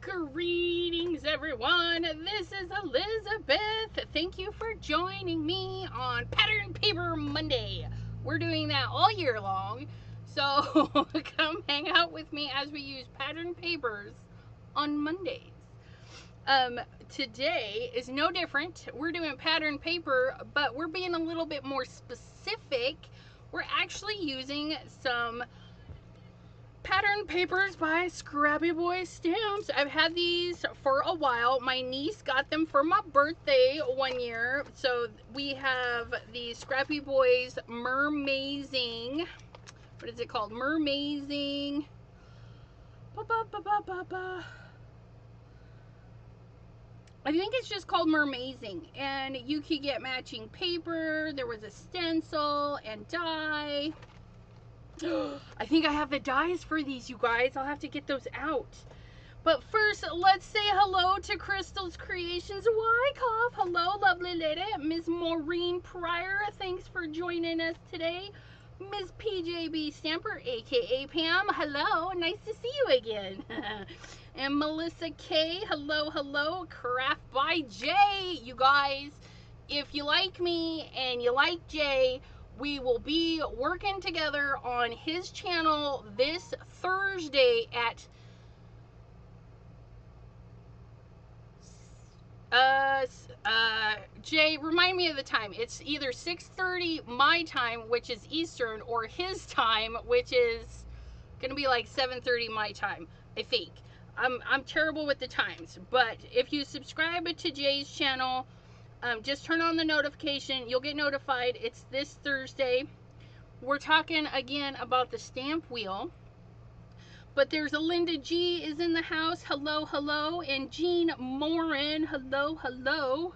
Greetings, everyone. This is Elizabeth. Thank you for joining me on Pattern Paper Monday. We're doing that all year long, so come hang out with me as we use pattern papers on Mondays. Today is no different. We're doing pattern paper, but we're being a little bit more specific. We're actually using some pattern papers by Scrappy Boy Stamps. I've had these for a while. My niece got them for my birthday one year. So we have the Scrappy Boys Mermazing. What is it called? Mermazing. I think it's just called Mermazing. And you could get matching paper. There was a stencil and die. I think I have the dies for these, you guys. I'll have to get those out. But first, let's say hello to Crystal's Creations Wyckoff. Hello, lovely lady. Miss Maureen Pryor, thanks for joining us today. Miss PJB Stamper, aka Pam, hello. Nice to see you again. And Melissa K, hello, hello. Craft by Jay, you guys. If you like me and you like Jay, we will be working together on his channel this Thursday at Jay, remind me of the time. It's either 6:30 my time, which is Eastern, or his time, which is gonna be like 7:30 my time, I think. I'm terrible with the times, but if you subscribe to Jay's channel, just turn on the notification. You'll get notified. It's this Thursday. We're talking again about the stamp wheel. But there's a Linda G is in the house. Hello, hello. And Jean Morin. Hello, hello.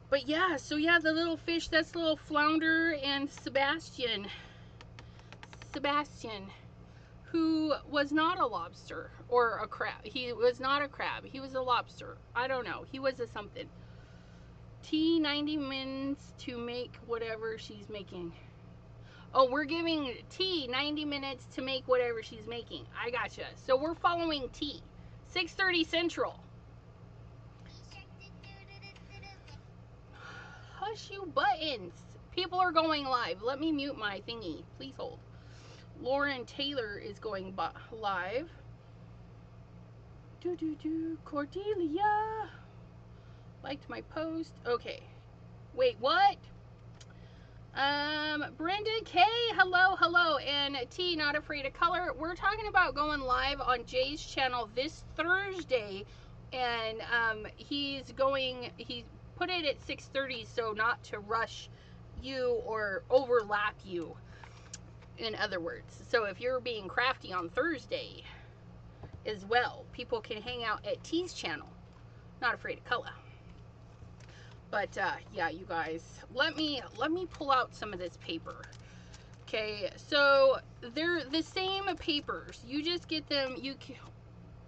But yeah, so yeah, the little fish, that's little Flounder and Sebastian. Sebastian, who was not a lobster or a crab. He was not a crab. He was a lobster. I don't know. He was a something. Tea 90 minutes to make whatever she's making. Oh, we're giving Tea 90 minutes to make whatever she's making. I gotcha. So we're following Tea. 6:30 Central. Hush you buttons. People are going live. Let me mute my thingy. Please hold. Lauren Taylor is going live. Cordelia liked my post. Okay. Wait, what? Brenda K, hello, hello. And T, Not Afraid of Color. We're talking about going live on Jay's channel this Thursday. And he put it at 6:30, so not to rush you or overlap you, in other words. So if you're being crafty on Thursday as well, people can hang out at T's channel, Not Afraid of Color. But yeah, you guys, let me pull out some of this paper. Okay, so they're the same papers. You just get them.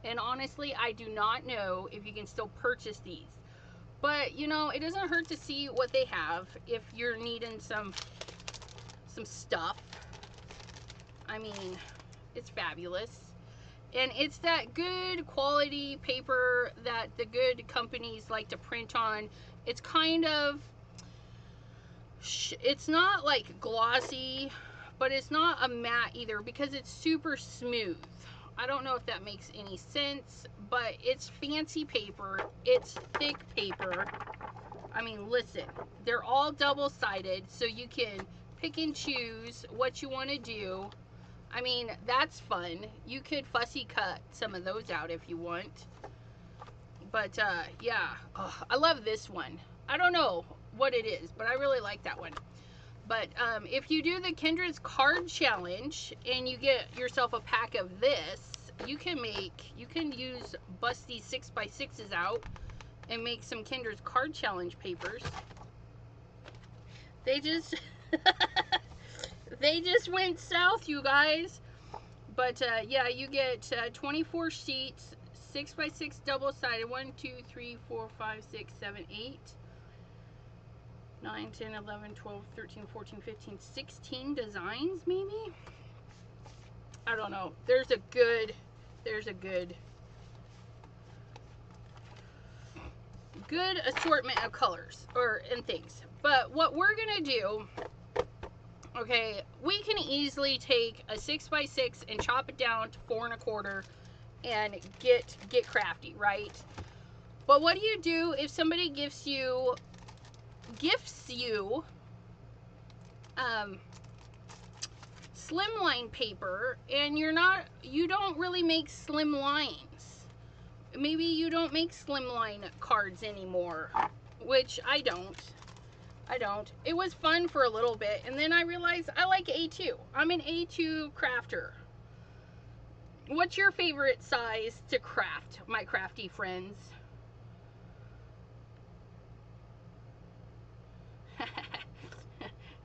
And honestly, I do not know if you can still purchase these. But you know, it doesn't hurt to see what they have if you're needing some stuff. I mean, it's fabulous. And it's that good quality paper that the good companies like to print on. It's kind of, it's not like glossy, but it's not a matte either because it's super smooth. I don't know if that makes any sense, but it's fancy paper. It's thick paper. I mean, listen, they're all double-sided, so you can pick and choose what you want to do. I mean, that's fun. You could fussy cut some of those out if you want. But, yeah. Oh, I love this one. I don't know what it is, but I really like that one. But, if you do the Kendra's Card Challenge and you get yourself a pack of this, you can use busty 6x6s out and make some Kendra's Card Challenge papers. They just... They just went south, you guys. But yeah, you get 24 sheets, 6x6 double-sided. 1, 2, 3, 4, 5, 6, 7, 8, 9, 10, 11, 12, 13, 14, 15, 16 designs, maybe? I don't know. There's a good good assortment of colors and things. But what we're gonna do, okay, we can easily take a 6x6 and chop it down to 4 1/4 and get crafty, right? But what do you do if somebody gifts you slimline paper and you don't really make slim lines? Maybe you don't make slimline cards anymore, which I don't. It was fun for a little bit, and then I realized I like A2. I'm an A2 crafter. What's your favorite size to craft, my crafty friends?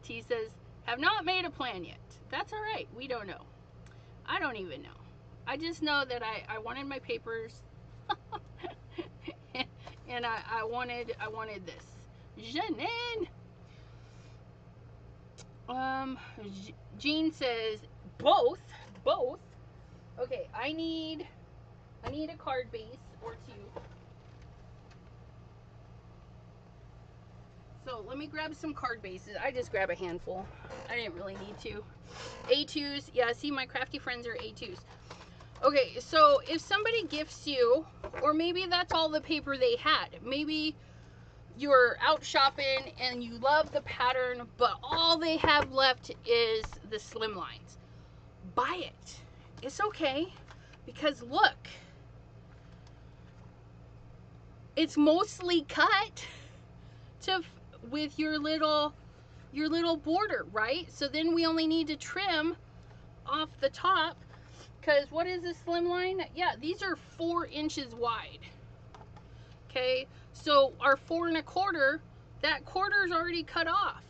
T says, have not made a plan yet. That's all right. We don't know. I don't even know. I just know that I wanted my papers and I wanted this. Janine. Jean says both. Okay, I need a card base or two. So let me grab some card bases. I just grab a handful. I didn't really need to. A2s. Yeah, see, my crafty friends are A2s. Okay, so if somebody gifts you, or maybe that's all the paper they had. Maybe you're out shopping and you love the pattern, but all they have left is the slim lines. Buy it. It's okay, because look, it's mostly cut with your little border, right? So then we only need to trim off the top, because what is a slim line? Yeah, these are 4 inches wide. Okay, so our 4 1/4, that quarter's already cut off.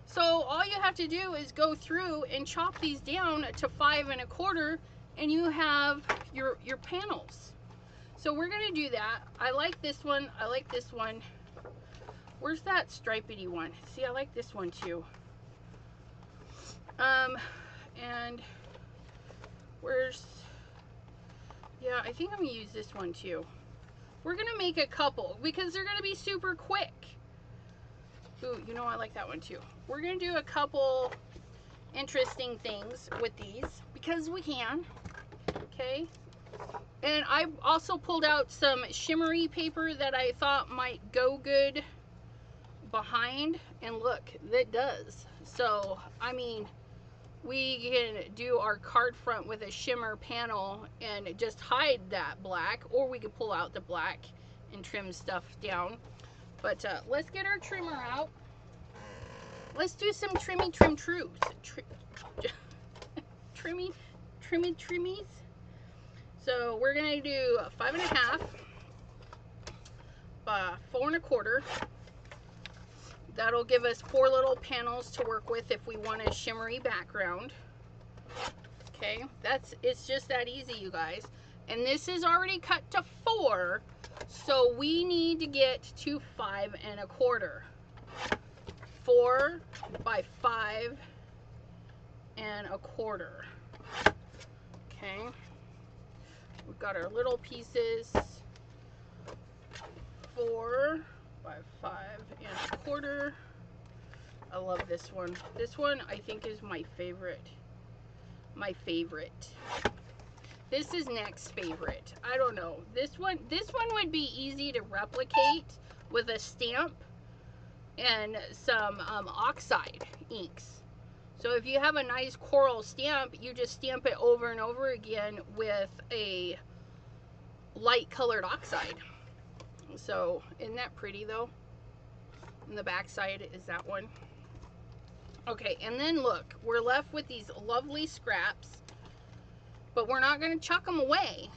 So all you have to do is go through and chop these down to 5 1/4, and you have your panels. So we're gonna do that. I like this one. I like this one. Where's that stripedy one? See, I like this one too. And where's, yeah, I think I'm gonna use this one too. We're gonna make a couple because they're gonna be super quick. Ooh, you know, I like that one too. We're gonna do a couple interesting things with these because we can. Okay. And I also pulled out some shimmery paper that I thought might go good behind, and look, that does. So, I mean, we can do our card front with a shimmer panel and just hide that black, or we could pull out the black and trim stuff down. But let's get our trimmer out. Let's do some trimmy trim trues. Trimmies. So we're gonna do 5 1/2 by 4 1/4. That'll give us 4 little panels to work with if we want a shimmery background. Okay, it's just that easy, you guys. And this is already cut to 4, so we need to get to 5 1/4. 4 by 5 1/4. Okay, we've got our little pieces. 4 by 5 1/4. I love this one. This one I think is my favorite. This is next favorite. I don't know. This one would be easy to replicate with a stamp and some oxide inks. So if you have a nice coral stamp, you just stamp it over and over again with a light colored oxide. So isn't that pretty though? And the back side is that one. Okay, and then look, we're left with these lovely scraps, but we're not going to chuck them away.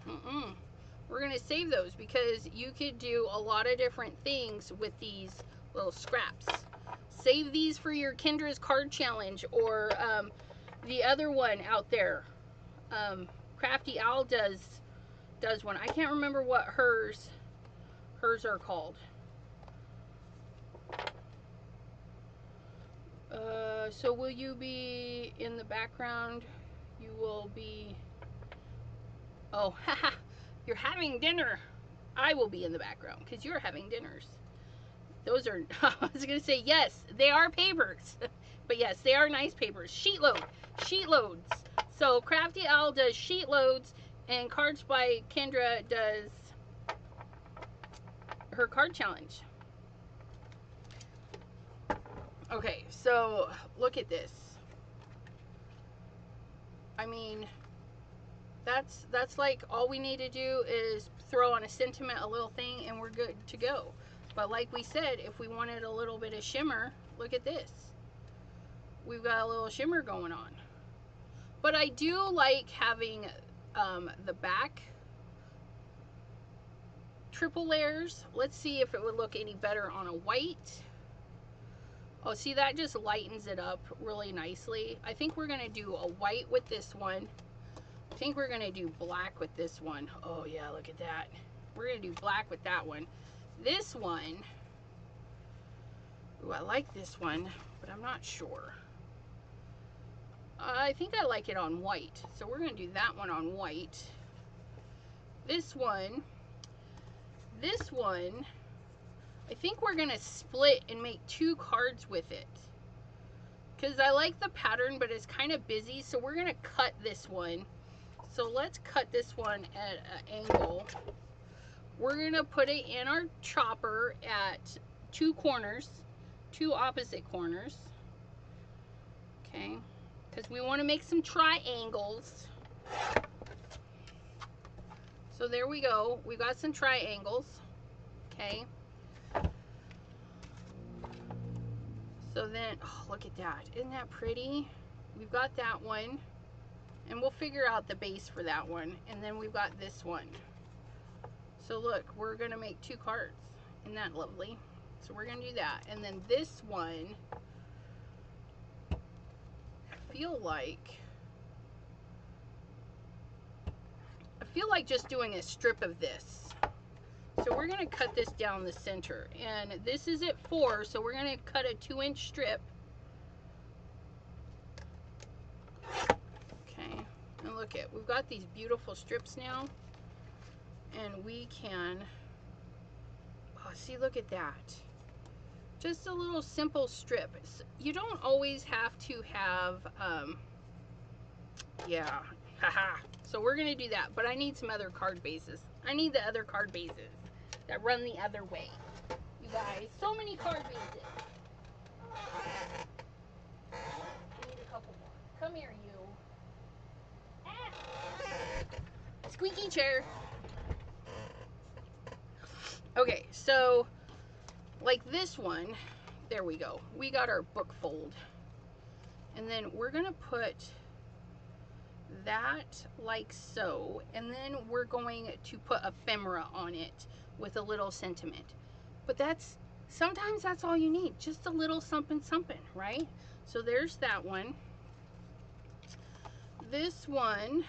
We're going to save those because you could do a lot of different things with these little scraps. Save these for your Kendra's card challenge, or the other one out there. Crafty Owl does one. I can't remember what hers are called. So will you be in the background? You will be, oh, haha, you're having dinner. I will be in the background because you're having dinners. Those are, I was going to say, yes, they are papers. But yes, they are nice papers. Sheet load. Sheet loads. So Crafty Owl does sheet loads, and Cards by Kendra does her card challenge. Okay, so look at this. I mean, that's like all we need to do is throw on a sentiment, a little thing, and we're good to go. But like we said, if we wanted a little bit of shimmer, look at this. We've got a little shimmer going on. But I do like having the back triple layers. Let's see if it would look any better on a white. Oh, see, that just lightens it up really nicely. I think we're gonna do a white with this one. I think we're gonna do black with this one. Oh yeah, look at that. We're gonna do black with that one. This one, ooh, I like this one, but I'm not sure. I think I like it on white, so we're gonna do that one on white. This one, I think we're gonna split and make 2 cards with it. Because I like the pattern, but it's kind of busy, so we're gonna cut this one. So let's cut this one at an angle. We're gonna put it in our chopper at 2 corners, 2 opposite corners. Okay, because we want to make some triangles. So there we go. We got some triangles. Okay. So then, oh, look at that. Isn't that pretty? We've got that one. And we'll figure out the base for that one. And then we've got this one. So look, we're going to make 2 cards. Isn't that lovely? So we're going to do that. And then this one, I feel like just doing a strip of this. So we're going to cut this down the center. And this is at 4, so we're going to cut a 2-inch strip. Okay, and look at, we've got these beautiful strips now. And we can, oh, see, look at that. Just a little simple strip. You don't always have to have, yeah, haha. So we're going to do that, but I need some other card bases. I need the other card bases that run the other way. You guys, so many card bases. I need a couple more. Come here, you. Ah. Squeaky chair. Okay, so like this one, there we go. We got our book fold. And then we're going to put that like so, and then we're going to put ephemera on it with a little sentiment. But sometimes that's all you need, just a little something something, right? So there's that one. This one,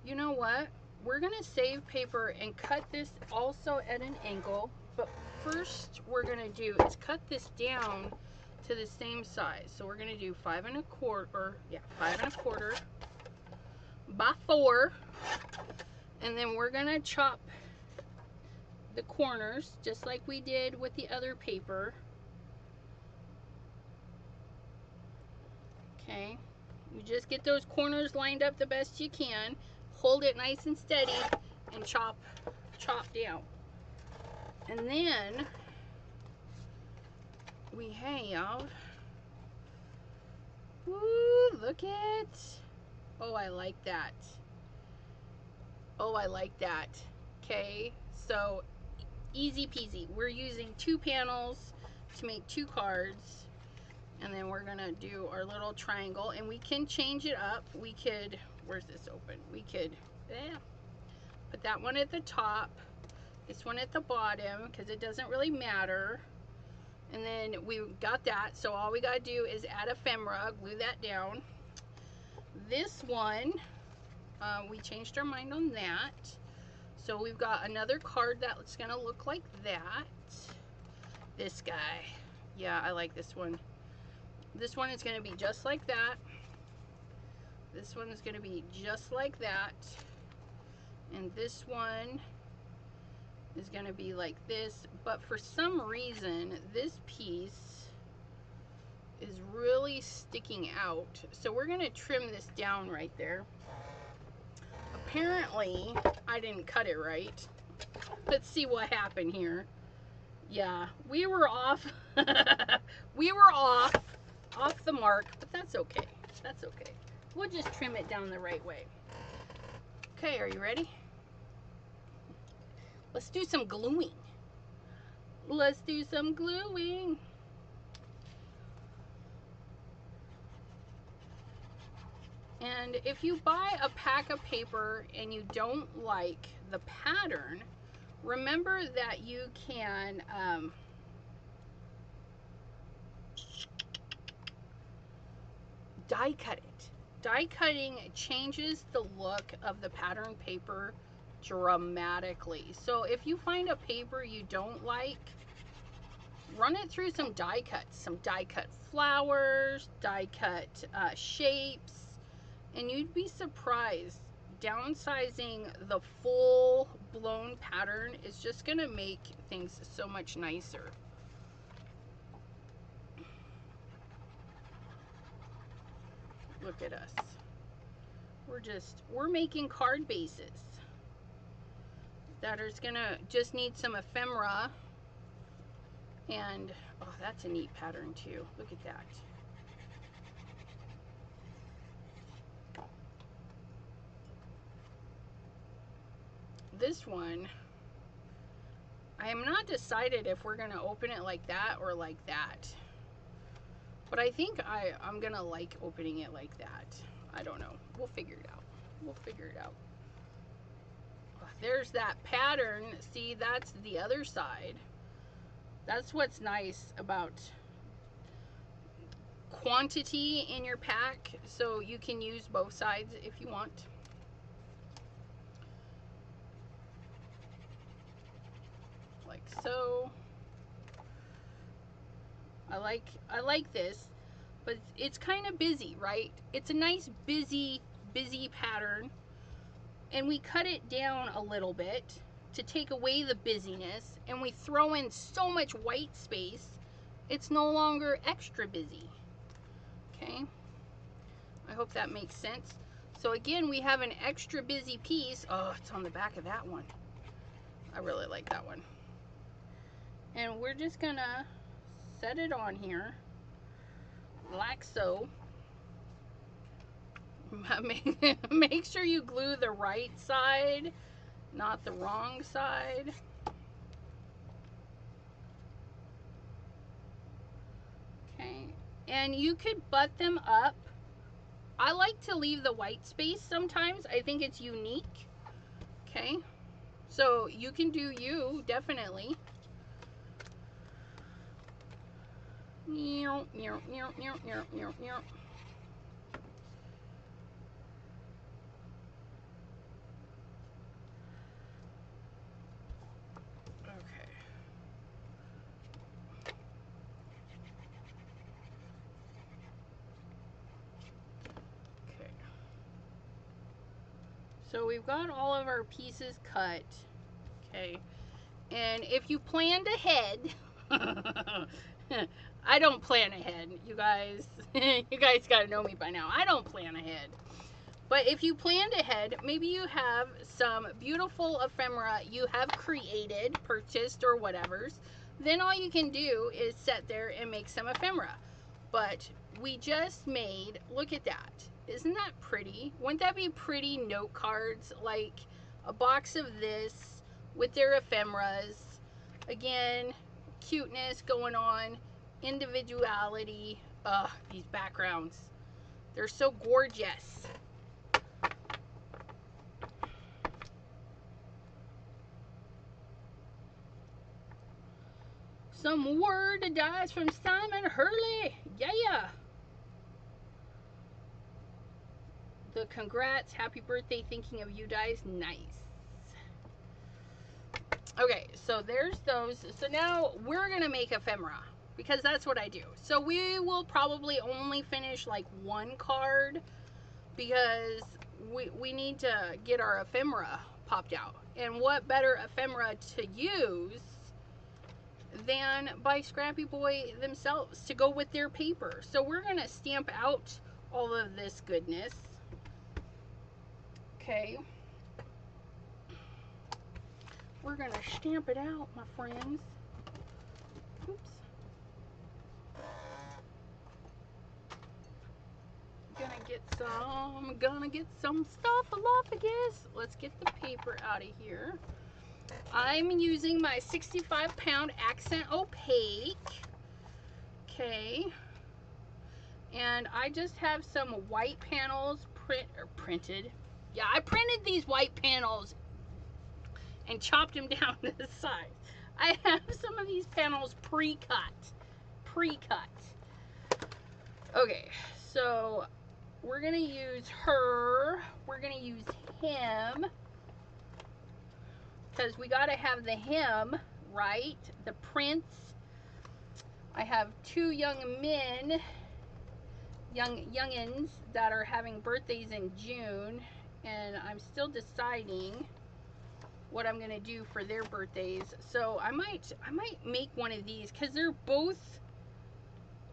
you know what, we're gonna save paper and cut this also at an angle, but first we're gonna do is cut this down to the same size. So we're gonna do 5 1/4, yeah, 5 1/4 by 4, and then we're gonna chop the corners just like we did with the other paper. Okay, you just get those corners lined up the best you can, hold it nice and steady, and chop down. And then we have, ooh, look at, oh, I like that. Oh, I like that. Okay, so easy peasy. We're using 2 panels to make 2 cards, and then we're gonna do our little triangle, and we can change it up. We could, where's this open? We could, put that one at the top, this one at the bottom, because it doesn't really matter. And then we got that, so all we gotta do is add ephemera, glue that down. This one, we changed our mind on that. So we've got another card that's gonna look like that. This guy, yeah, I like this one. This one is gonna be just like that. This one's going to be just like that. And this one is going to be like this. But for some reason, this piece is really sticking out. So we're going to trim this down right there. Apparently, I didn't cut it right. Let's see what happened here. Yeah, we were off. We were off the mark, but that's okay. That's okay. We'll just trim it down the right way. Okay, are you ready? Let's do some gluing. Let's do some gluing. And if you buy a pack of paper and you don't like the pattern, remember that you can die cut it. Die cutting changes the look of the pattern paper dramatically. So if you find a paper you don't like, run it through some die cuts. Some die cut flowers, die cut shapes, and you'd be surprised. Downsizing the full blown pattern is just going to make things so much nicer. Look at us. We're making card bases that are gonna just need some ephemera. And oh, that's a neat pattern too. Look at that. This one, I am not decided if we're gonna open it like that or like that. But I think I'm gonna like opening it like that. I don't know. We'll figure it out. We'll figure it out. There's that pattern. See, that's the other side. That's what's nice about quantity in your pack. So you can use both sides if you want. Like so. I like this, but it's kind of busy, right? It's a nice busy pattern, and we cut it down a little bit to take away the busyness, and we throw in so much white space, it's no longer extra busy. Okay, I hope that makes sense. So again, we have an extra busy piece. Oh, it's on the back of that one. I really like that one. And we're just gonna set it on here like so. Make sure you glue the right side, not the wrong side. Okay, and you could butt them up. I like to leave the white space sometimes. I think it's unique. Okay, so you can do you, definitely. So we've got all of our pieces cut. Okay, and if you planned ahead, I don't plan ahead, you guys. You guys gotta know me by now. I don't plan ahead. But if you planned ahead, maybe you have some beautiful ephemera you have created, purchased, or whatever's, then all you can do is sit there and make some ephemera. But we just made, look at that. Isn't that pretty? Wouldn't that be pretty note cards? Like a box of this with their ephemeras. Again, cuteness going on, individuality. Ugh, these backgrounds. They're so gorgeous. Some word of dice from Simon Hurley. Yeah. The congrats, happy birthday, thinking of you guys. Nice. Okay, so there's those. So now we're gonna make ephemera because that's what I do. So we will probably only finish like one card because we need to get our ephemera popped out. And what better ephemera to use than by Scrappy Boy themselves to go with their paper. So we're going to stamp out all of this goodness. Okay. We're going to stamp it out, my friends. Oops. Gonna get some stuffalophagus. Let's get the paper out of here. I'm using my 65-pound accent opaque. Okay. And I just have some white panels printed. Yeah, I printed these white panels and chopped them down to the size. I have some of these panels pre-cut. Okay, so we're gonna use her. We're gonna use him. Because we gotta have the him, right? The prince. I have two young men, youngins that are having birthdays in June, and I'm still deciding what I'm gonna do for their birthdays. So I might make one of these because they're both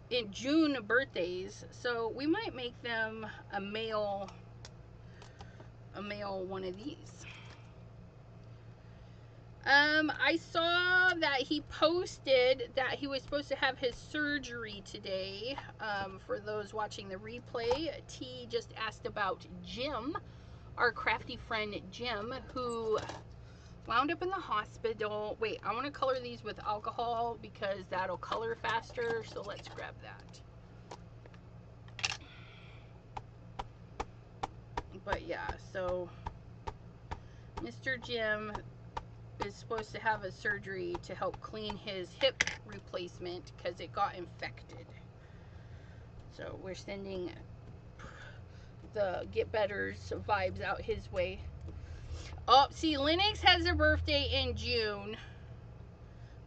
in June birthdays. So we might make them a male one of these. I saw that he posted that he was supposed to have his surgery today. For those watching the replay, T just asked about Jim, our crafty friend Jim, who wound up in the hospital. Wait, I want to color these with alcohol because that'll color faster. So let's grab that. But yeah, so Mr. Jim is supposed to have a surgery to help clean his hip replacement because it got infected. So we're sending the Get Betters vibes out his way. Oh, see, Linux has a birthday in June.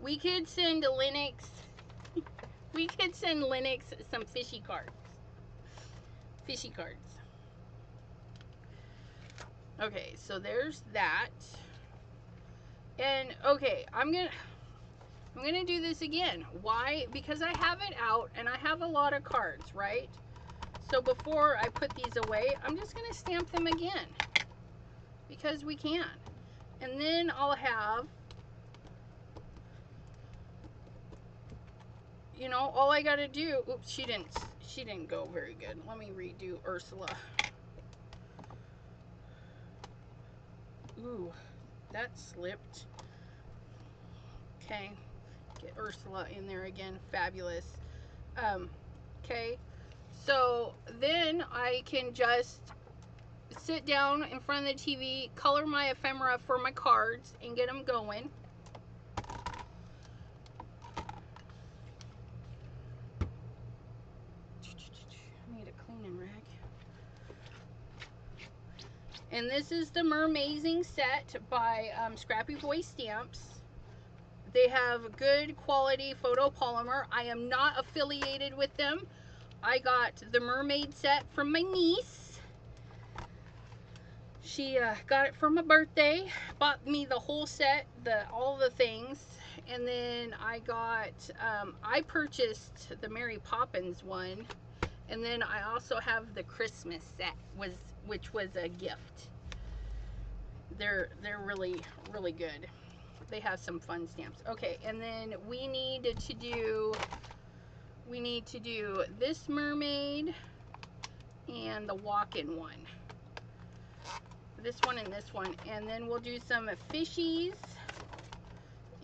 We could send Linux some fishy cards. Okay, so there's that. And okay, I'm gonna do this again. Why? Because I have it out and I have a lot of cards, right? So before I put these away, I'm just gonna stamp them again because we can. And then I'll have, you know, all I gotta do. Oops, she didn't go very good. Let me redo Ursula. Ooh, that slipped. Okay, get Ursula in there again. Fabulous. Okay, so then I can just sit down in front of the TV, color my ephemera for my cards, and get them going. I need a cleaning rag. And this is the Mermazing set by Scrappy Boy Stamps. They have good quality photopolymer. I am not affiliated with them. I got the mermaid set from my niece. She got it for my birthday. Bought me the whole set, all the things. And then I got, I purchased the Mary Poppins one. And then I also have the Christmas set, which was a gift. They're really, really good. They have some fun stamps. Okay, and then we need to do this mermaid and the walk-in one. This one and this one. And then we'll do some fishies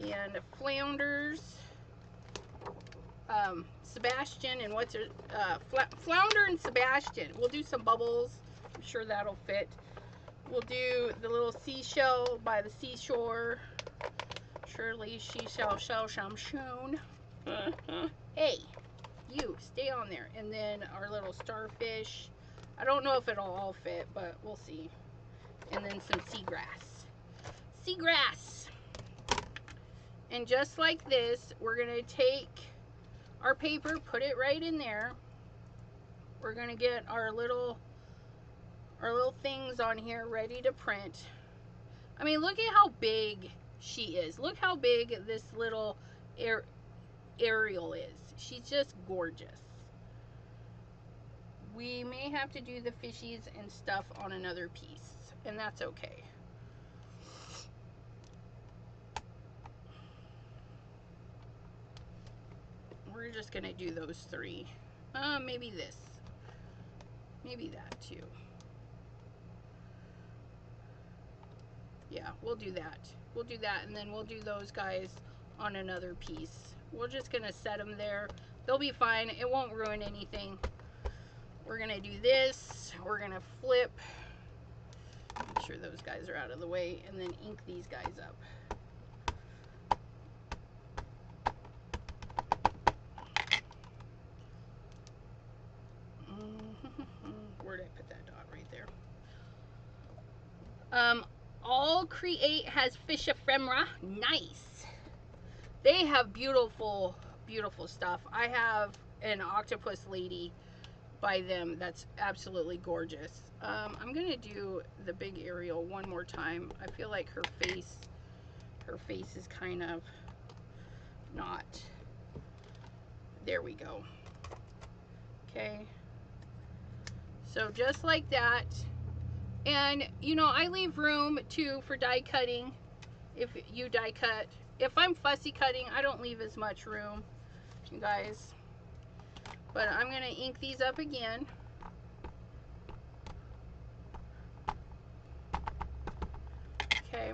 and flounders. Sebastian and Flounder and Sebastian. We'll do some bubbles. I'm sure that'll fit. We'll do the little seashell by the seashore. Surely she shall shown. Hey, you stay on there. And then our little starfish. I don't know if it'll all fit, but we'll see. And then some seagrass. Seagrass. And just like this, we're gonna take our paper, put it right in there. We're gonna get our little our little things on here ready to print. I mean, look at how big she is. Look how big this little Ariel is. She's just gorgeous. We may have to do the fishies and stuff on another piece, and that's okay. We're just gonna do those three. Maybe this. Maybe that too. Yeah, we'll do that. We'll do that, and then we'll do those guys on another piece. We're just gonna set them there. They'll be fine. It won't ruin anything. We're gonna do this. We're gonna flip. Make sure those guys are out of the way, and then ink these guys up. Where did I put that dot? Right there. All Create has fish ephemera. Nice. They have beautiful, beautiful stuff. I have an octopus lady by them that's absolutely gorgeous. I'm gonna do the big Ariel one more time. I feel like her face is kind of not. There we go. Okay. So just like that. And you know, I leave room too for die cutting. If you die cut, if I'm fussy cutting, I don't leave as much room, you guys. But I'm gonna ink these up again. Okay.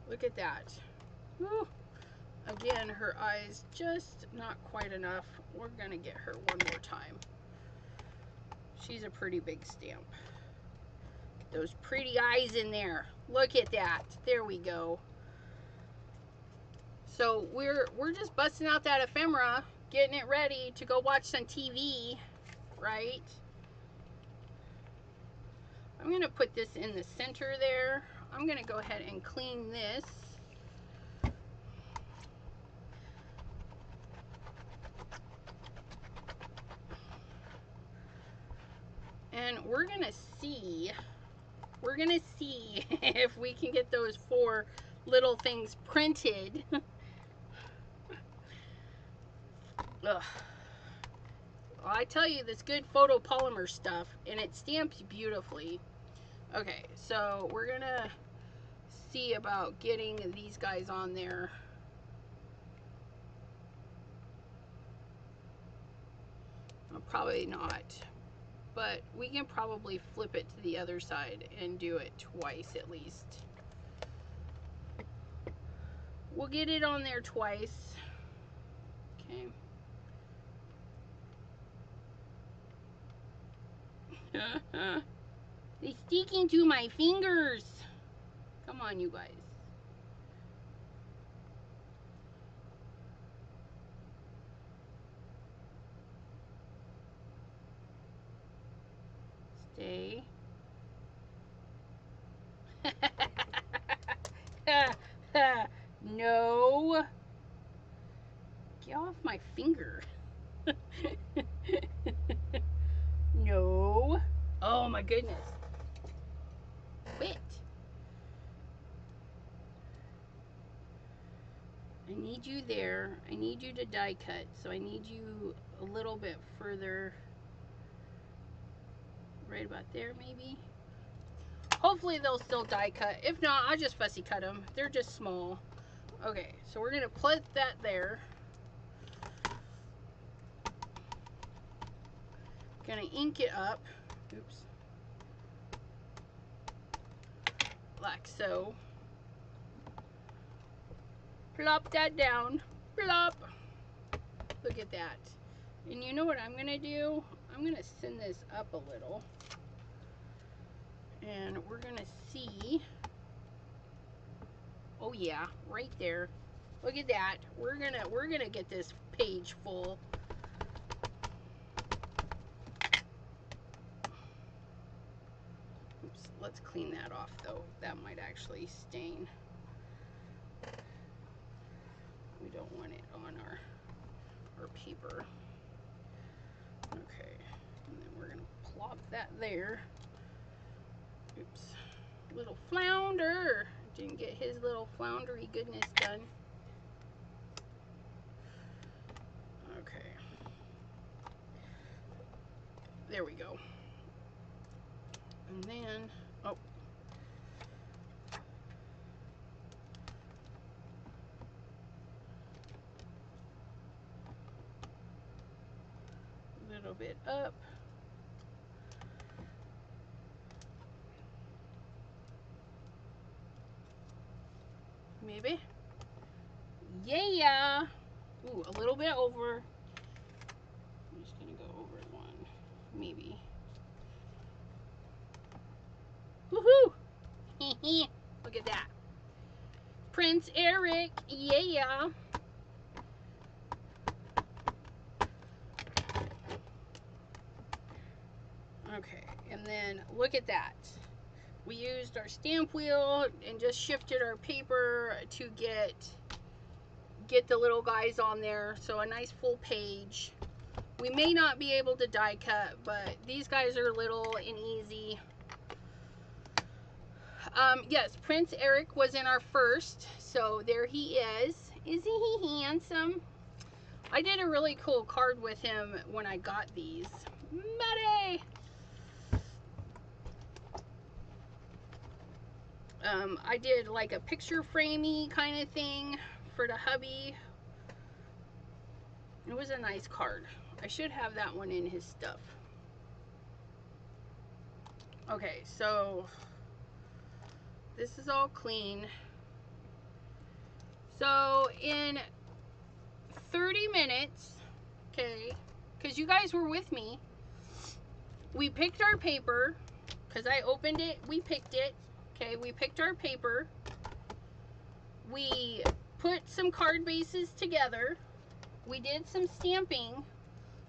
Look at that. Woo. Again, her eyes just not quite enough. We're gonna get her one more time. She's a pretty big stamp. Get those pretty eyes in there. Look at that. There we go. So we're just busting out that ephemera, getting it ready to go watch some TV, right? I'm gonna put this in the center there. I'm gonna go ahead and clean this. And we're gonna see if we can get those 4 little things printed. Ugh. Well, I tell you, this good photopolymer stuff, and it stamps beautifully. Okay, so we're gonna see about getting these guys on there. Probably not, but we can probably flip it to the other side and do it twice at least. We'll get it on there twice. Okay. They're sticking to my fingers. Come on, you guys. Stay. No. Get off my finger. No. Oh my goodness. Quit. I need you there. I need you to die cut. So I need you a little bit further. Right about there maybe. Hopefully they'll still die cut. If not, I'll just fussy cut them. They're just small. Okay, so we're gonna put that there. Gonna ink it up. Oops. Like so. Plop that down. Plop. Look at that. And you know what I'm gonna do? I'm gonna send this up a little. And we're gonna see. Oh yeah, right there. Look at that. We're gonna get this page full. Oops, let's clean that off though. That might actually stain. We don't want it on our our paper. Okay, and then we're gonna plop that there. Oops, little flounder. Didn't get his little floundery goodness done. Okay, there we go. And then, oh, a little bit up. Maybe. Yeah. Ooh, a little bit over. I'm just gonna go over one. Maybe. Woohoo! Look at that. Prince Eric. Yeah. Okay, and then look at that. We used our stamp wheel and just shifted our paper to get the little guys on there. So a nice full page. We may not be able to die cut, but these guys are little and easy. Yes, Prince Eric was in our first, so there he is. Isn't he handsome? I did a really cool card with him when I got these. Maddie! I did like a picture framey kind of thing for the hubby. It was a nice card. I should have that one in his stuff. Okay, so this is all clean. So in 30 minutes, okay, because you guys were with me, we picked our paper, because I opened it, we picked it. Okay, we picked our paper, we put some card bases together, we did some stamping.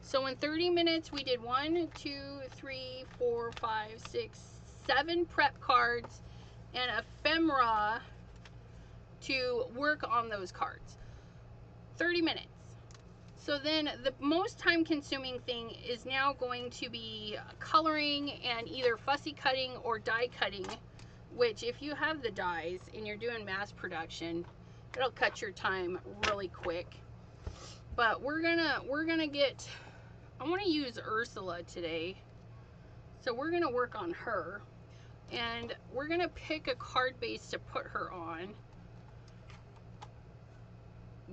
So in 30 minutes we did 1, 2, 3, 4, 5, 6, 7 prep cards and ephemera to work on those cards. 30 minutes. So then the most time consuming thing is now going to be coloring and either fussy cutting or die cutting, which if you have the dies and you're doing mass production, it'll cut your time really quick. But we're gonna get, I want to use Ursula today, so we're gonna work on her, and we're gonna pick a card base to put her on.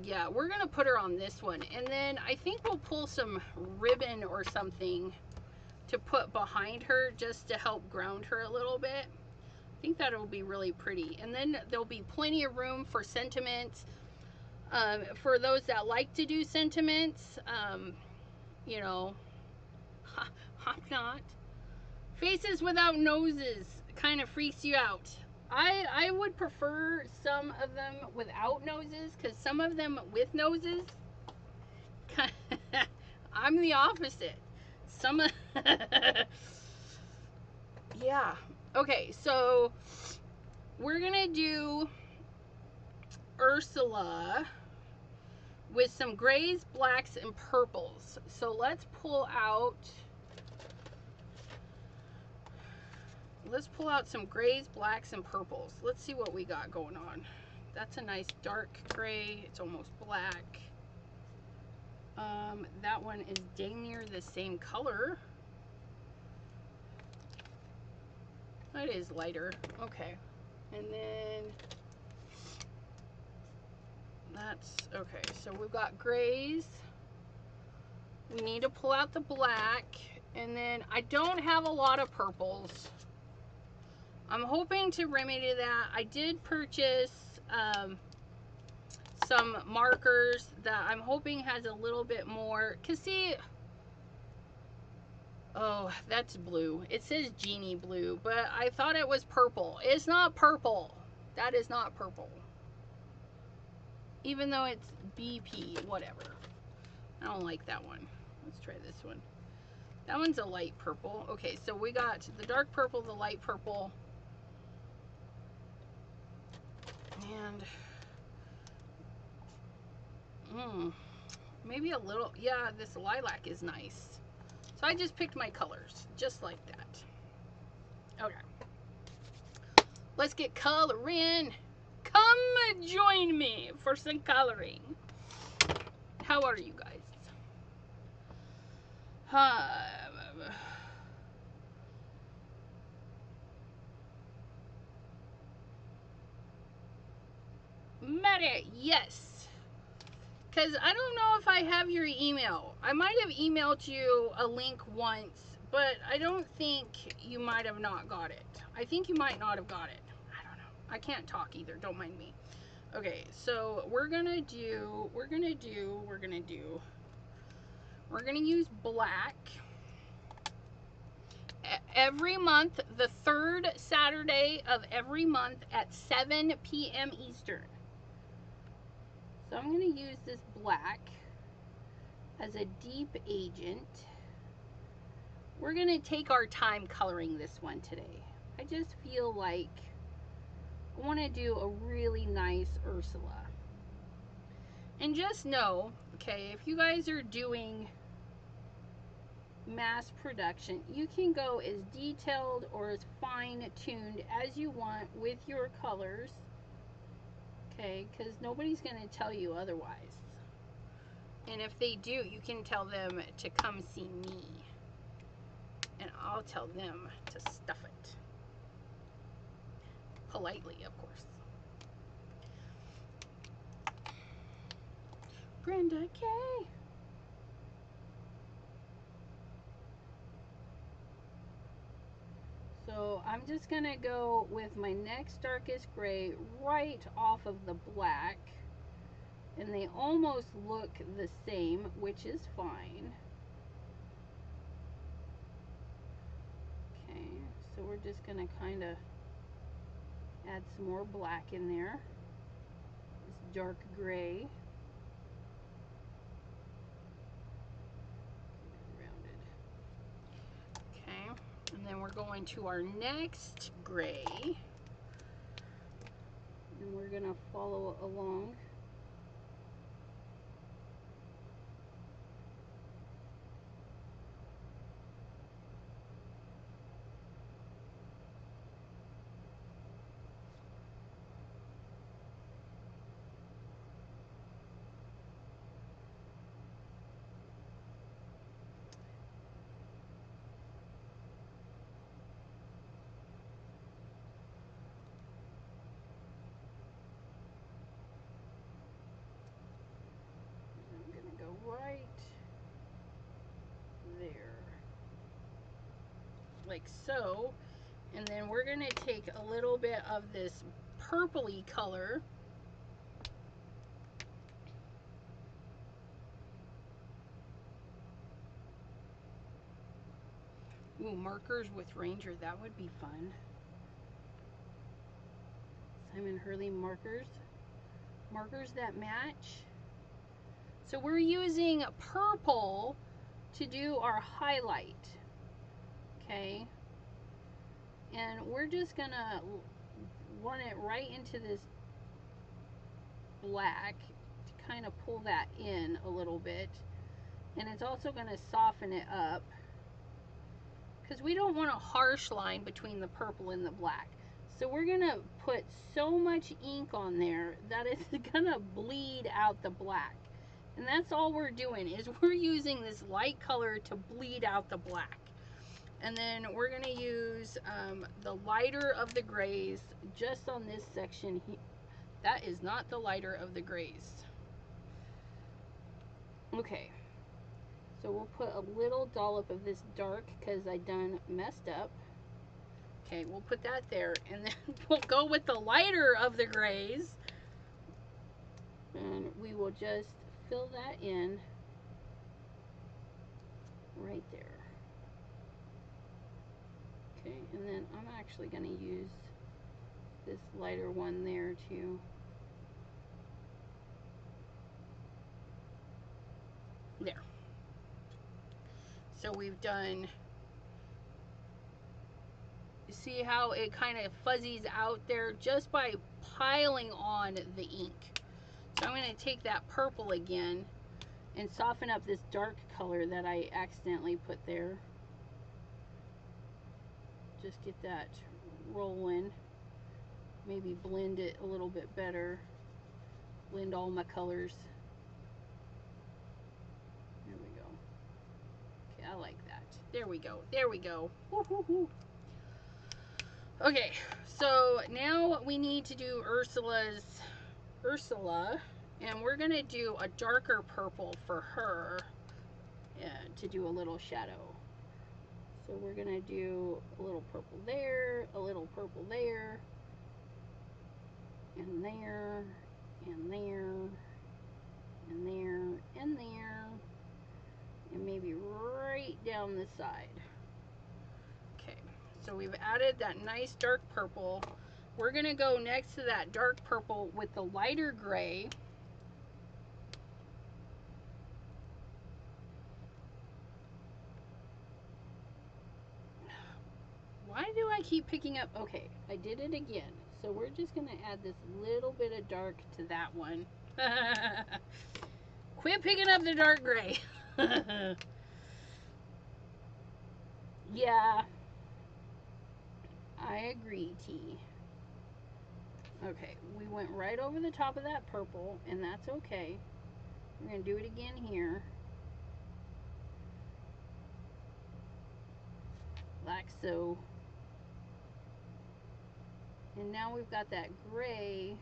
Yeah, we're gonna put her on this one, and then I think we'll pull some ribbon or something to put behind her just to help ground her a little bit. I think that'll be really pretty. And then there'll be plenty of room for sentiments. For those that like to do sentiments, you know, I'm not. Faces without noses kind of freaks you out. I would prefer some of them without noses, because some of them with noses, I'm the opposite. Some of yeah. Okay, so we're gonna do Ursula with some grays, blacks, and purples. So let's pull out some grays, blacks, and purples. Let's see what we got going on. That's a nice dark gray. It's almost black. That one is dang near the same color. It is lighter. Okay. And then that's okay. So we've got grays. We need to pull out the black. And then I don't have a lot of purples. I'm hoping to remedy that. I did purchase some markers that I'm hoping has a little bit more. Cause see, oh, that's blue. It says Genie blue, but I thought it was purple. It's not purple. That is not purple. Even though it's BP, whatever. I don't like that one. Let's try this one. That one's a light purple. Okay, so we got the dark purple, the light purple. And Maybe a little, yeah, this lilac is nice. So I just picked my colors, just like that. Okay. Let's get coloring. Come join me for some coloring. How are you guys? Mary, yes. Because I don't know if I have your email. I might have emailed you a link once, but I don't think you might have not got it. I think you might not have got it. I don't know. I can't talk either. Don't mind me. Okay, so we're gonna use black. Every month, the third Saturday of every month at 7 p.m. Eastern. So I'm going to use this black as a deep agent. We're going to take our time coloring this one today. I just feel like I want to do a really nice Ursula. And just know, okay, if you guys are doing mass production, you can go as detailed or as fine-tuned as you want with your colors, okay, because nobody's going to tell you otherwise. And if they do, you can tell them to come see me, and I'll tell them to stuff it politely, of course. Brenda K. So I'm just going to go with my next darkest gray right off of the black. And they almost look the same, which is fine. Okay, so we're just going to kind of add some more black in there. This dark gray. And then we're going to our next gray, and we're going to follow along. Right there, like so. And then we're going to take a little bit of this purpley color, ooh, markers with Ranger, that would be fun. Simon Hurley markers that match. So we're using purple to do our highlight, okay? And we're just gonna run it right into this black to kind of pull that in a little bit. And it's also gonna soften it up because we don't want a harsh line between the purple and the black. So we're gonna put so much ink on there that it's gonna bleed out the black. And that's all we're doing, is we're using this light color to bleed out the black. And then we're going to use the lighter of the grays just on this section here. That is not the lighter of the grays. Okay, so we'll put a little dollop of this dark because I done messed up. Okay, we'll put that there, and then we'll go with the lighter of the grays. And we will just fill that in right there. Okay, and then I'm actually going to use this lighter one there too. There. So we've done, you see how it kind of fuzzies out there just by piling on the ink. So I'm going to take that purple again, and soften up this dark color that I accidentally put there. Just get that rolling. Maybe blend it a little bit better. Blend all my colors. There we go. Okay, I like that. There we go. There we go. Woo-hoo-hoo. Okay, so now we need to do Ursula, and we're gonna do a darker purple for her to do a little shadow. So we're gonna do a little purple there, a little purple there, and there, and there, and there, and there, and maybe right down the side. Okay, so we've added that nice dark purple. We're gonna go next to that dark purple with the lighter gray. Why do I keep picking up? Okay, I did it again. So we're just gonna add this little bit of dark to that one. Quit picking up the dark gray. Yeah, I agree, T. Okay, we went right over the top of that purple, and that's okay. We're gonna do it again here. Like so. And now we've got that gray.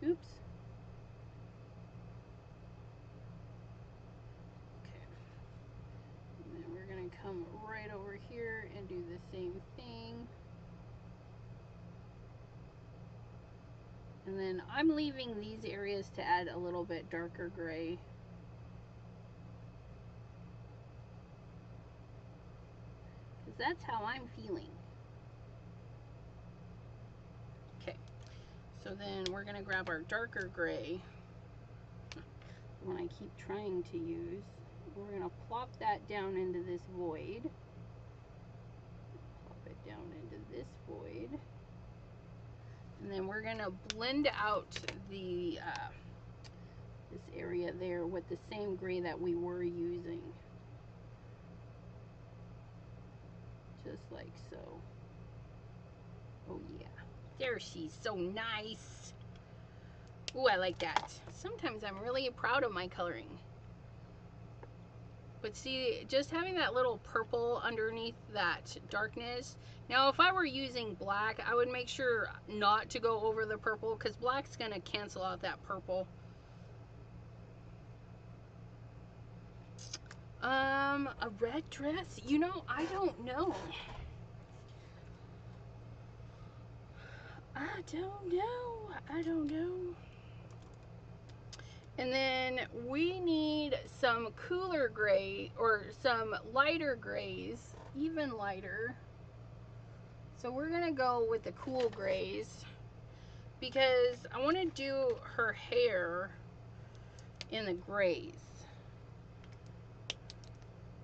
Oops. Okay. And then we're going to come right over here and do the same thing. And then I'm leaving these areas to add a little bit darker gray. Because that's how I'm feeling. Okay. So then we're going to grab our darker gray, the one I keep trying to use. We're going to plop that down into this void. Plop it down into this void. And then we're going to blend out the this area there with the same gray that we were using. Just like so. Oh yeah. There, she's so nice. Ooh, I like that. Sometimes I'm really proud of my coloring. But see, just having that little purple underneath that darkness. Now, if I were using black, I would make sure not to go over the purple, because black's going to cancel out that purple. A red dress? You know, I don't know. I don't know. And then we need some cooler gray, or some lighter grays, even lighter. So we're gonna go with the cool grays because I want to do her hair in the grays.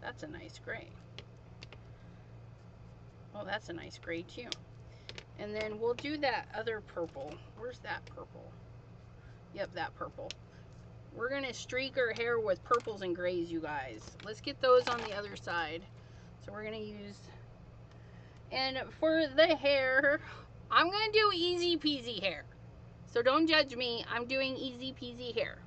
That's a nice gray. Oh, that's a nice gray too. And then we'll do that other purple. Where's that purple? Yep, that purple. We're gonna streak her hair with purples and grays, you guys. Let's get those on the other side. So we're gonna use, and for the hair, I'm gonna do easy peasy hair. So don't judge me, I'm doing easy peasy hair.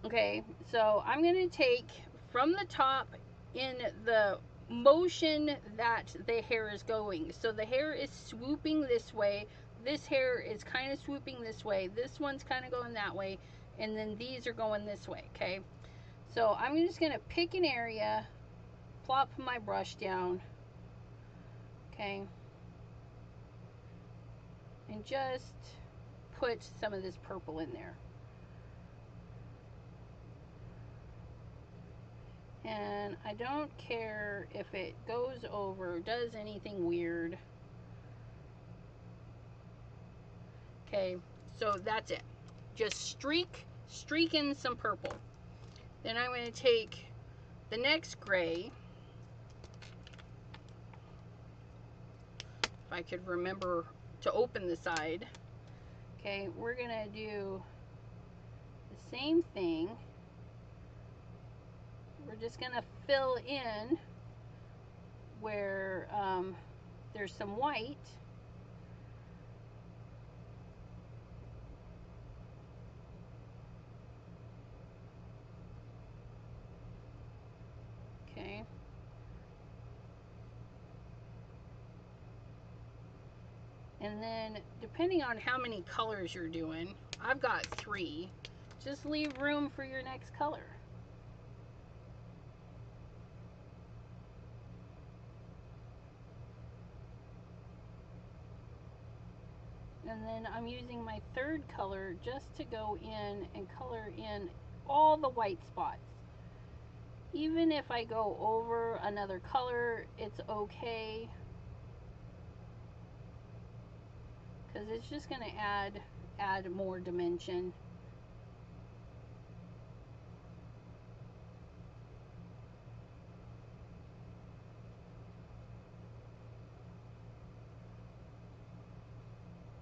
Okay, so I'm gonna take from the top in the motion that the hair is going. So the hair is swooping this way. This hair is kind of swooping this way. This one's kind of going that way. And then these are going this way, okay? So I'm just going to pick an area, plop my brush down, okay? And just put some of this purple in there. And I don't care if it goes over, does anything weird. Okay, so that's it. Just streak in some purple. Then I'm going to take the next gray, I could remember to open the side. Okay, we're gonna do the same thing. We're just gonna fill in where there's some white. Okay. And then depending on how many colors you're doing, I've got 3. Just leave room for your next color. And then I'm using my 3rd color just to go in and color in all the white spots. Even if I go over another color, it's okay, because it's just going to add more dimension.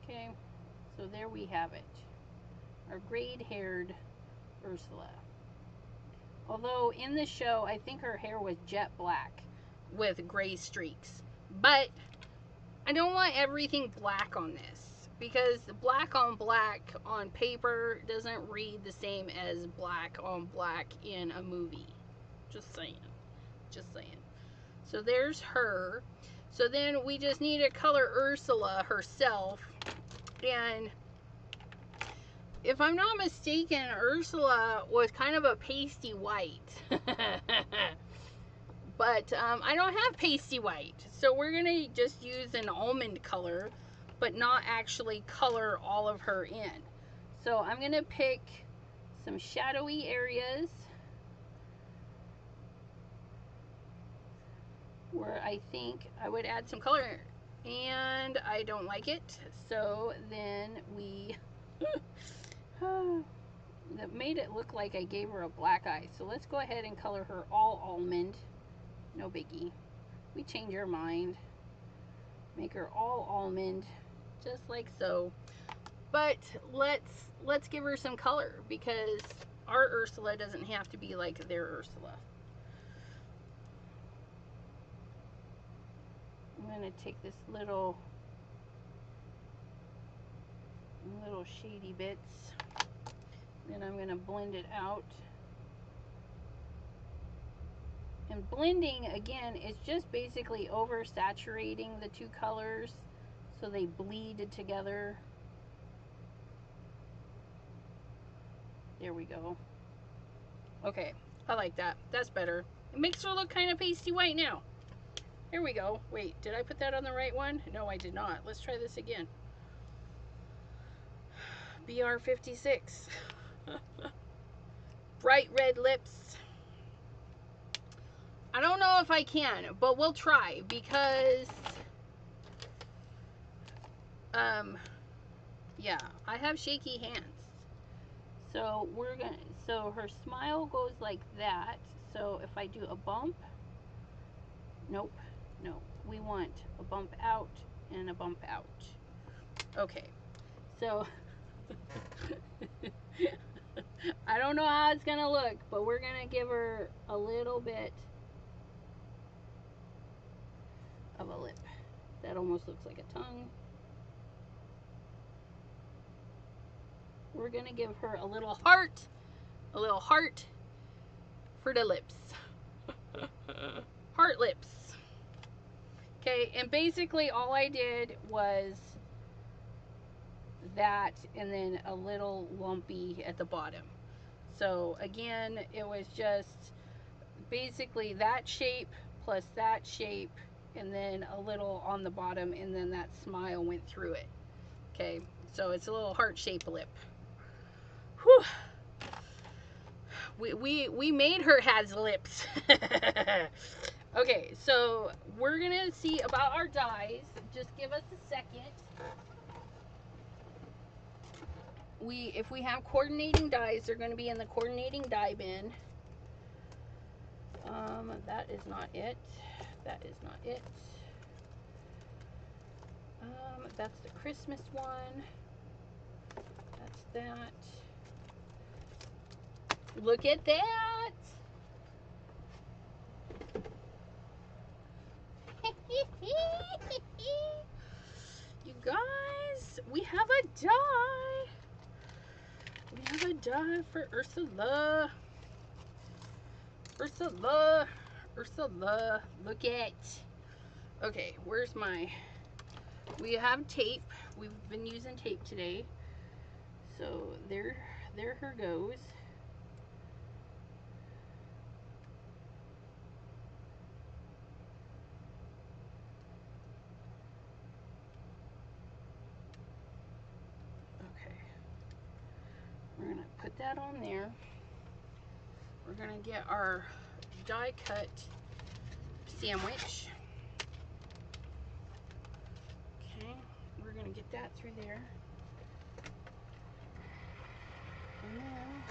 Okay, so there we have it, our grayed-haired Ursula. Although in the show, I think her hair was jet black with gray streaks. But I don't want everything black on this, because black on paper doesn't read the same as black on black in a movie. Just saying. Just saying. So there's her. So then we just need to color Ursula herself. And if I'm not mistaken, Ursula was kind of a pasty white. But I don't have pasty white. So we're going to just use an almond color, but not actually color all of her in. So I'm going to pick some shadowy areas where I think I would add some color. And I don't like it. So then we... that made it look like I gave her a black eye. So let's go ahead and color her all almond. No biggie. We change our mind. Make her all almond, just like so. But let's give her some color, because our Ursula doesn't have to be like their Ursula. I'm gonna take this little shady bits, then I'm gonna blend it out. And blending, again, is just basically oversaturating the 2 colors so they bleed together. There we go. Okay, I like that. That's better. It makes her look kind of pasty white now. Here we go. Wait, did I put that on the right one? No, I did not. Let's try this again. BR56. Bright red lips. I don't know if I can, but we'll try, because yeah, I have shaky hands. So so her smile goes like that. So if I do a bump, nope, no, we want a bump out and a bump out. Okay, so I don't know how it's gonna look, but we're gonna give her a little bit of a lip. That almost looks like a tongue. We're gonna give her a little heart for the lips. Heart lips. Okay, and basically all I did was that, and then a little lumpy at the bottom. So again, it was just basically that shape plus that shape, and then a little on the bottom, and then that smile went through it. Okay, so it's a little heart-shaped lip. Whew. We made her has lips. Okay, so we're gonna see about our dies. Just give us a second. If we have coordinating dies, they're going to be in the coordinating die bin. That is not it. That is not it. That's the Christmas one. That's that. Look at that. You guys, we have a die. We have a die for Ursula. Ursula. Ursula. Look at. Okay, where's my... We have tape. We've been using tape today. So there her goes. Okay. We're gonna put that on there. We're gonna get our die cut sandwich. Okay, we're gonna get that through there. And then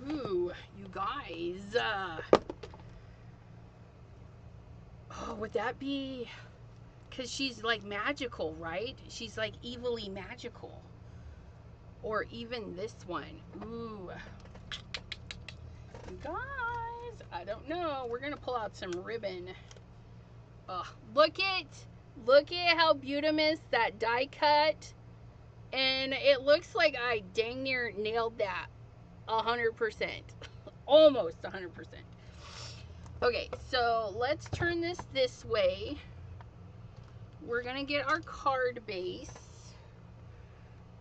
ooh, you guys. Oh, would that be... Because she's like magical, right? She's like evilly magical. Or even this one. Ooh. You guys, I don't know. We're going to pull out some ribbon. Oh, look at how beautimous that die cut. And it looks like I dang near nailed that 100%. Almost 100%. Okay, so let's turn this way. We're going to get our card base,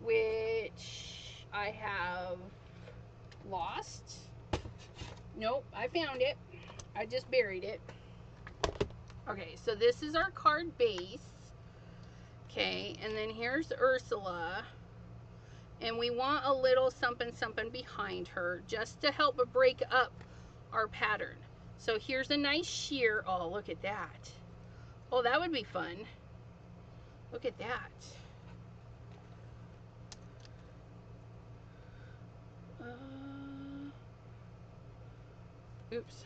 which I have lost. Nope, I found it. I just buried it. Okay, so this is our card base. Okay, and then here's Ursula. And we want a little something something behind her just to help break up our pattern. So here's a nice sheer. Oh, look at that. Oh, that would be fun. Look at that. Oops.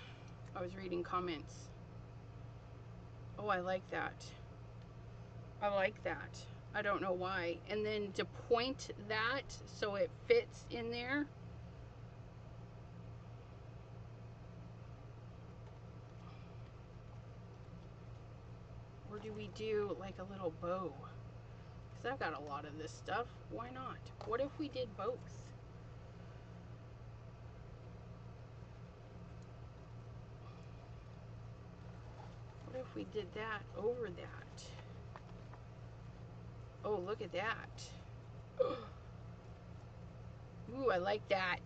I was reading comments. Oh, I like that. I like that. I don't know why. And then to point that so it fits in there. Or do we do like a little bow? Because I've got a lot of this stuff. Why not? What if we did both? What if we did that over that? Oh, look at that. Ooh, I like that.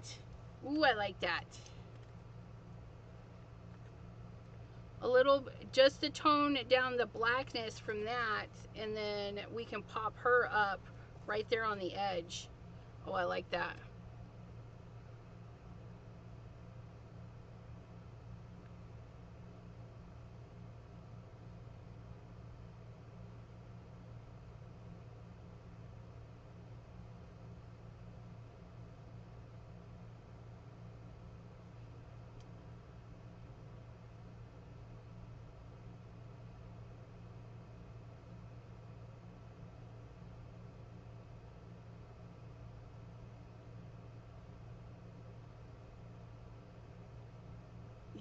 Ooh, I like that. A little, just to tone down the blackness from that, and then we can pop her up right there on the edge. Oh, I like that.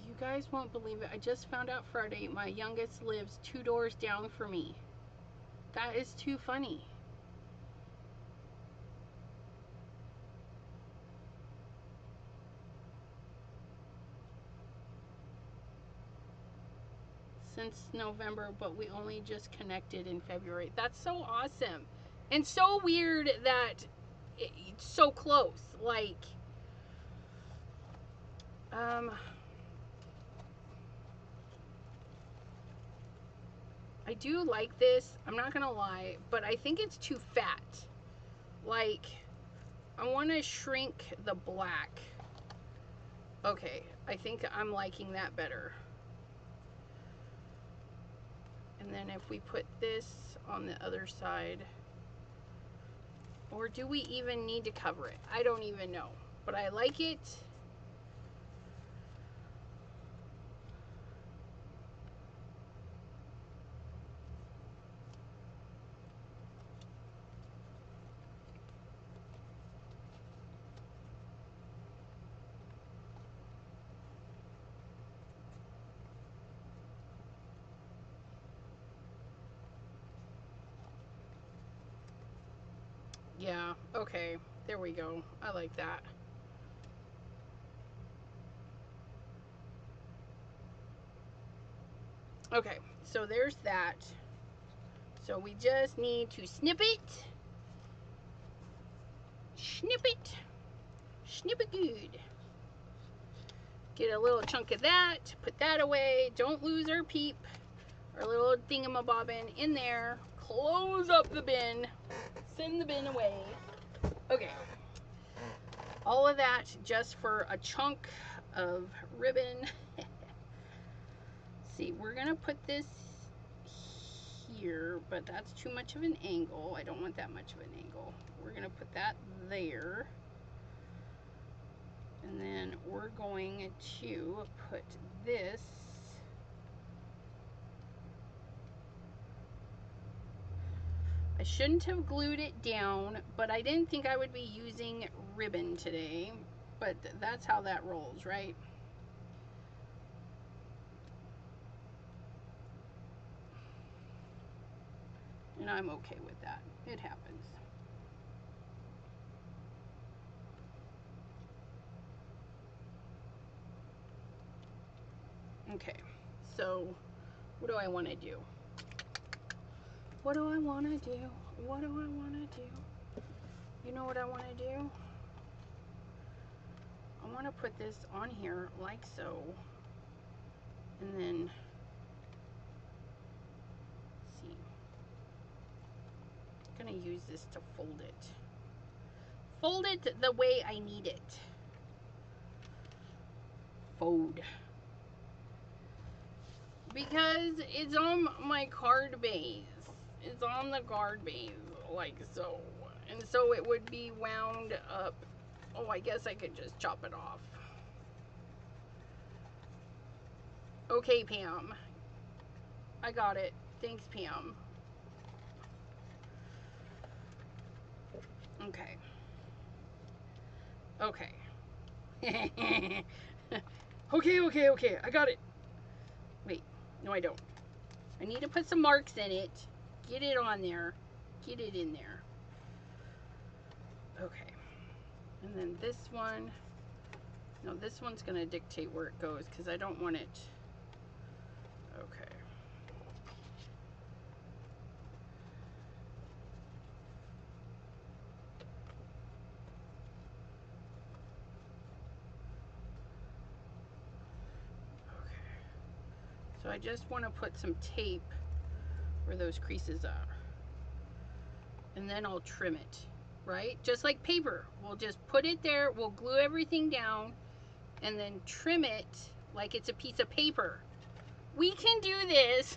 You guys won't believe it. I just found out Friday my youngest lives 2 doors down from me. That is too funny. Since November, but we only just connected in February. That's so awesome. And so weird that it's so close. Like, I do like this, I'm not gonna lie, but I think it's too fat. Like, I want to shrink the black. Okay, I think I'm liking that better. And then if we put this on the other side, Or do we even need to cover it? I don't even know, but I like it. Yeah, okay, there we go. I like that. Okay, so there's that. So we just need to snip it. Snip it. Snip it good. Get a little chunk of that. Put that away. Don't lose our peep. Our little thingamabobbin in there. Close up the bin. Send the bin away. Okay. All of that just for a chunk of ribbon. See, we're going to put this here, but that's too much of an angle. I don't want that much of an angle. We're going to put that there. And then we're going to put this I shouldn't have glued it down, but I didn't think I would be using ribbon today, but that's how that rolls, right? And I'm okay with that. It happens. Okay, so what do I want to do? What do I want to do? What do I want to do? You know what I want to do? I want to put this on here like so, and then see. I'm going to use this to fold it. Fold it the way I need it. Fold. Because it's on my card base. It's on the card base, like so. And so it would be wound up. Oh, I guess I could just chop it off. Okay, Pam. I got it. Thanks, Pam. Okay. Okay. Okay. I got it. Wait. No, I don't. I need to put some marks in it. Get it on there. Get it in there. Okay. And then this one. No, this one's going to dictate where it goes because I don't want it. Okay. So I just want to put some tape where those creases are. And then I'll trim it, right? Just like paper. We'll just put it there, we'll glue everything down, and then trim it like it's a piece of paper. We can do this.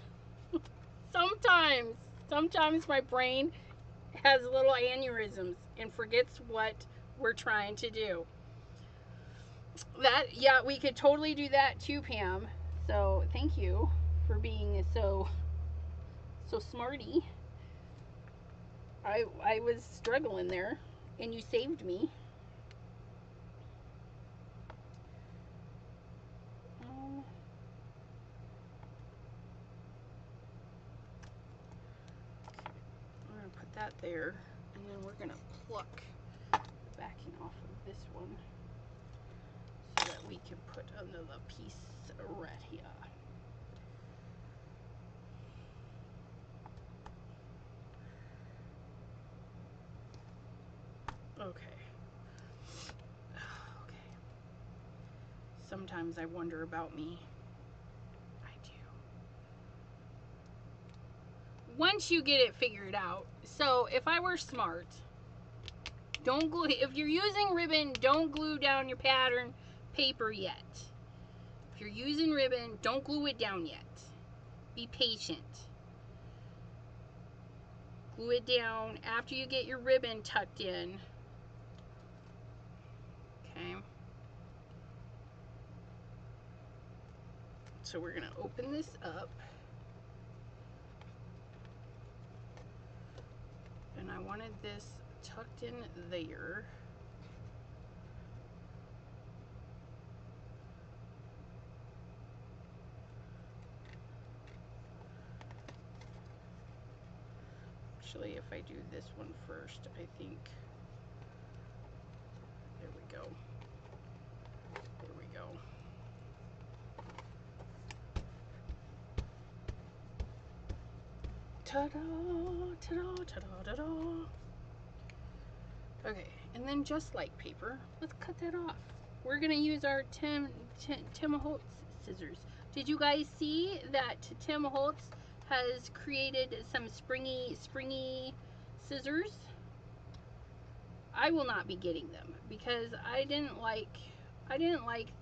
Sometimes. Sometimes my brain has little aneurysms and forgets what we're trying to do. That, yeah, we could totally do that too, Pam. So thank you for being so smarty. I was struggling there, and you saved me. I'm gonna put that there, and then we're gonna pluck the backing off of this one so that we can put another piece right here. Okay. Sometimes I wonder about me. I do. Once you get it figured out. So if I were smart, don't glue. If you're using ribbon, don't glue down your pattern paper yet. If you're using ribbon, don't glue it down yet. Be patient. glue it down after you get your ribbon tucked in. Okay. So we're gonna open this up. And I wanted this tucked in there. Actually, if I do this one first, I think, there we go. There we go. Ta-da, ta-da, ta-da, ta-da. Okay, and then just like paper, let's cut that off. We're gonna use our Tim Holtz scissors. Did you guys see that Tim Holtz has created some springy scissors? I will not be getting them because I didn't like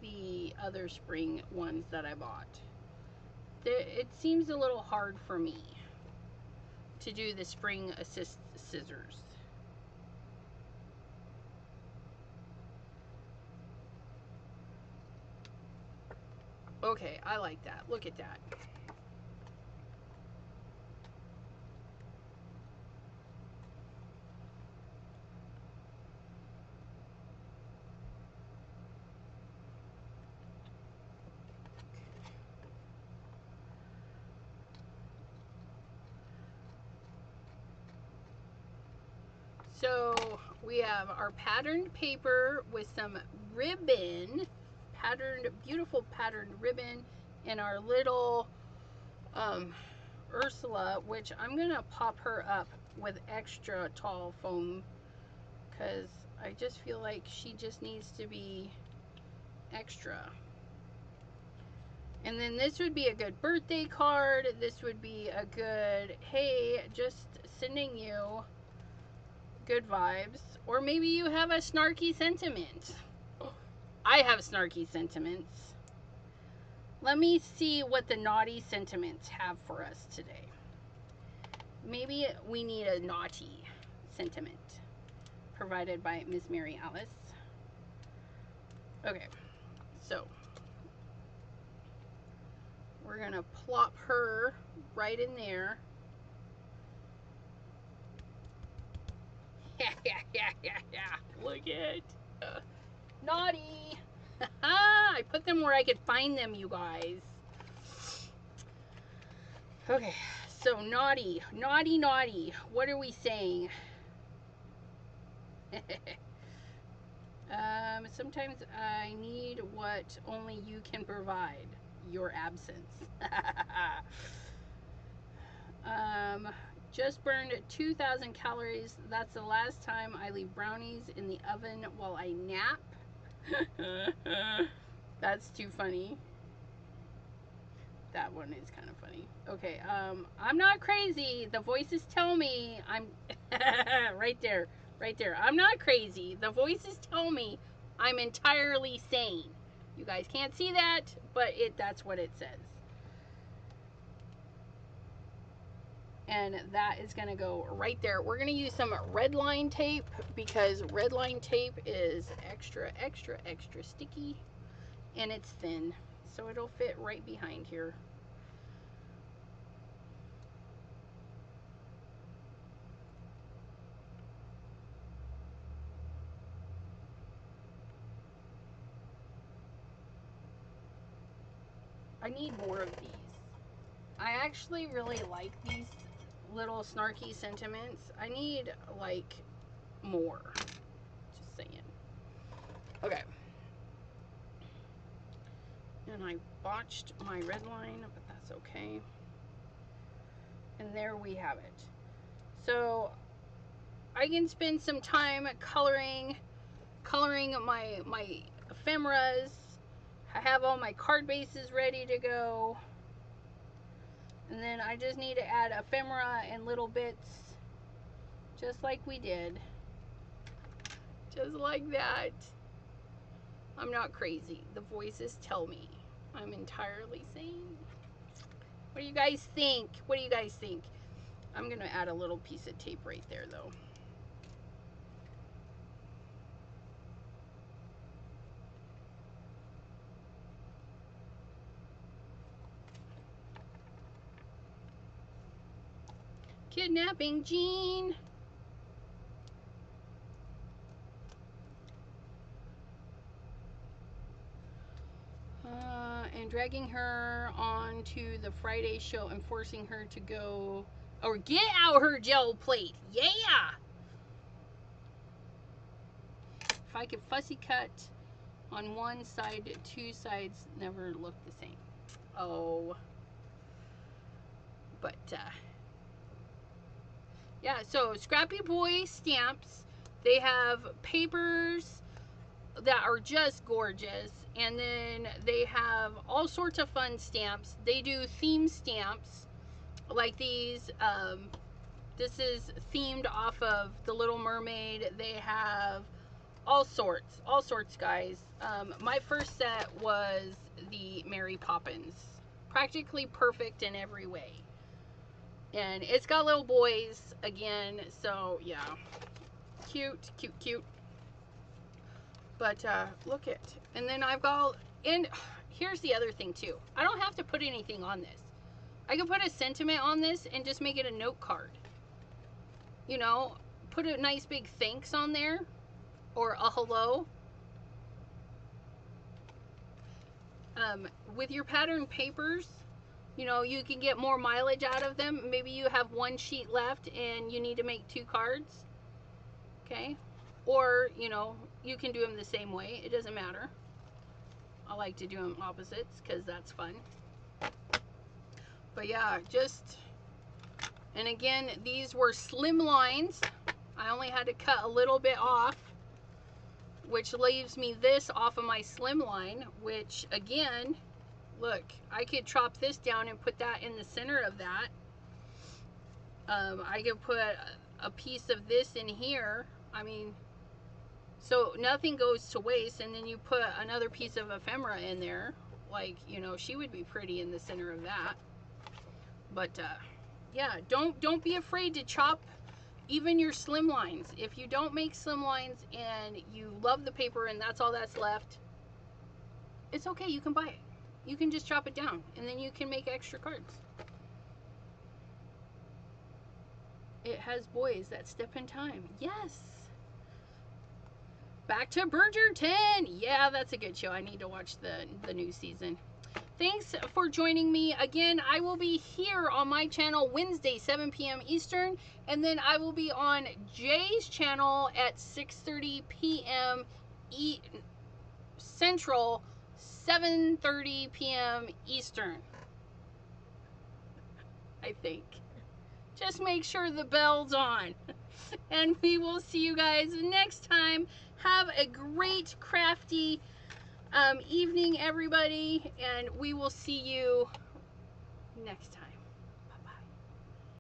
the other spring ones that I bought. It seems a little hard for me to do the spring assist scissors. Okay, I like that. Look at that. So we have our patterned paper with some ribbon, beautiful patterned ribbon, and our little Ursula, which I'm gonna pop her up with extra tall foam because I just feel like she just needs to be extra. And then this would be a good birthday card. This would be a good, hey, just sending you good vibes. Or maybe you have a snarky sentiment. I have snarky sentiments. Let me see what the naughty sentiments have for us today. Maybe we need a naughty sentiment provided by Miss Mary Alice. Okay, so we're gonna plop her right in there. Yeah. Look at naughty. I put them where I could find them, you guys. Okay, so naughty. What are we saying? Sometimes I need what only you can provide. Your absence. Just burned 2,000 calories. That's the last time I leave brownies in the oven while I nap. That's too funny. That one is kind of funny. Okay, I'm not crazy. The voices tell me I'm right there. I'm not crazy. The voices tell me I'm entirely sane. You guys can't see that, but that's what it says. And that is going to go right there. We're going to use some red line tape because red line tape is extra sticky and it's thin, so it'll fit right behind here. I need more of these. I actually really like these little snarky sentiments. I need like more. Just saying. Okay. And I botched my red line, but that's okay. And there we have it. So I can spend some time coloring my ephemeras. I have all my card bases ready to go. And then I just need to add ephemera and little bits, just like we did. Just like that. I'm not crazy. The voices tell me I'm entirely sane. What do you guys think? I'm going to add a little piece of tape right there, though. Kidnapping Jean. And dragging her on to the Friday show and forcing her to go, or get out her gel plate. Yeah! If I could fussy cut on one side, two sides never look the same. Oh. But, yeah, so Scrappy Boy stamps. They have papers that are just gorgeous. And then they have all sorts of fun stamps. They do theme stamps like these. This is themed off of The Little Mermaid. They have all sorts, guys. My first set was the Mary Poppins. Practically perfect in every way. And it's got little boys again, so yeah. Cute, cute, cute. But look it. And then I've got, and here's the other thing too. I don't have to put anything on this. I can put a sentiment on this and just make it a note card. You know, put a nice big thanks on there or a hello. With your pattern papers, you know, you can get more mileage out of them. Maybe you have one sheet left and you need to make 2 cards. Okay. Or, you know, you can do them the same way. It doesn't matter. I like to do them opposites because that's fun. But yeah, just, and again, these were slim lines. I only had to cut a little bit off, which leaves me this off of my slim line, which again, look, I could chop this down and put that in the center of that. I could put a piece of this in here. I mean, so nothing goes to waste, and then you put another piece of ephemera in there. Like, you know, she would be pretty in the center of that. But yeah, don't be afraid to chop even your slim lines. If you don't make slim lines and you love the paper and that's all that's left, it's okay, you can buy it. You can just chop it down and then you can make extra cards. It has boys that step in time. Yes. Back to Bridgerton. Yeah, that's a good show. I need to watch the new season. Thanks for joining me. Again, I will be here on my channel Wednesday, 7 p.m. Eastern. And then I will be on Jay's channel at 6:30 p.m. Central, 7:30 p.m. Eastern. I think. Just make sure the bell's on. And we will see you guys next time. Have a great crafty evening, everybody. And we will see you next time.